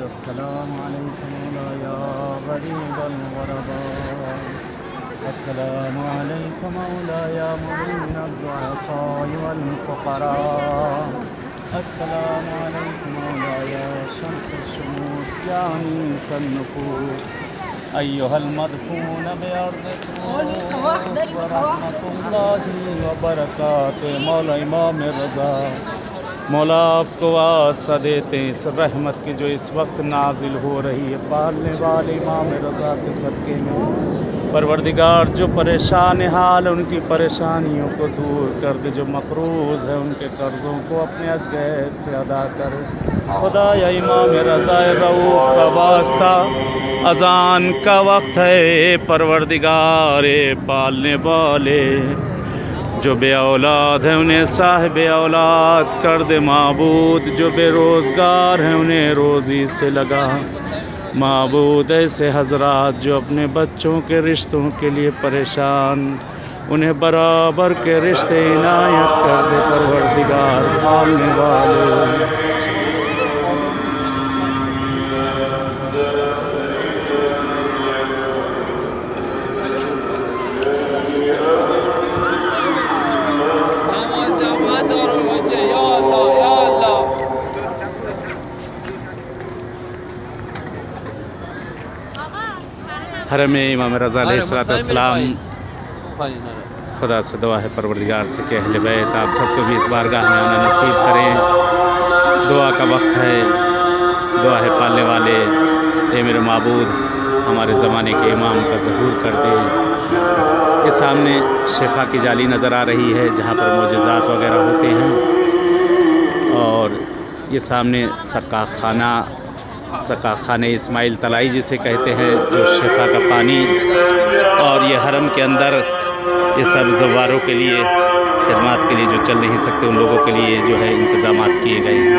अस्सलामु अलैकुम या गरीबल गुरबा अस्सलामु अलैकुम या मुइनद दुआफ़ा'i वल फ़ुक़रा अस्सलामु अलैकुम या शम्सुश शुमूस या अनीसन नुफूस अय्युहल मदफून बिअर्ज़ि क़ुद्स व रहमतुल्लाहि व बरकातुहु मौला इमाम रज़ा। मौला आपको वास्ता देते हैं इस रहमत की जो इस वक्त नाजिल हो रही है पालने वाले इमाम रज़ा के सदक़े में। परवरदिगार जो परेशान हाल उनकी परेशानियों को दूर कर दे, जो मक़रूज़ है उनके कर्ज़ों को अपने अज़गैब से अदा कर। खुदा या इमाम रज़ा रऊफ़ का वास्ता अज़ान का वक्त है, परवरदिगार पालने वाले जो बे औलाद हैं उन्हें साहिब औलाद कर दे माबूद, जो बेरोज़गार हैं उन्हें रोज़ी से लगा माबूद। ऐसे हज़रात जो अपने बच्चों के रिश्तों के लिए परेशान, उन्हें बराबर के रिश्ते इनायत कर दे परवरदिगार पालने वाले। हरम इमाम रज़ा अलैहिस्सलाम खुदा से दुआ है परवरदिगार से कि अहले बैत आप सबको भी इस बारगाह में आना नसीब करें। दुआ का वक्त है, दुआ है पालने वाले। ए मेरे माबूद हमारे ज़माने के इमाम का ज़हूर कर दे। ये सामने शिफा की जाली नज़र आ रही है जहाँ पर मोजज़ात वग़ैरह होते हैं, और ये सामने सका खाने इस्माइल तलाई जिसे कहते हैं, जो शिफा का पानी, और ये हरम के अंदर ये सब ज़वारों के लिए खिदमत के लिए जो चल नहीं सकते उन लोगों के लिए जो है इंतज़ामात किए गए हैं।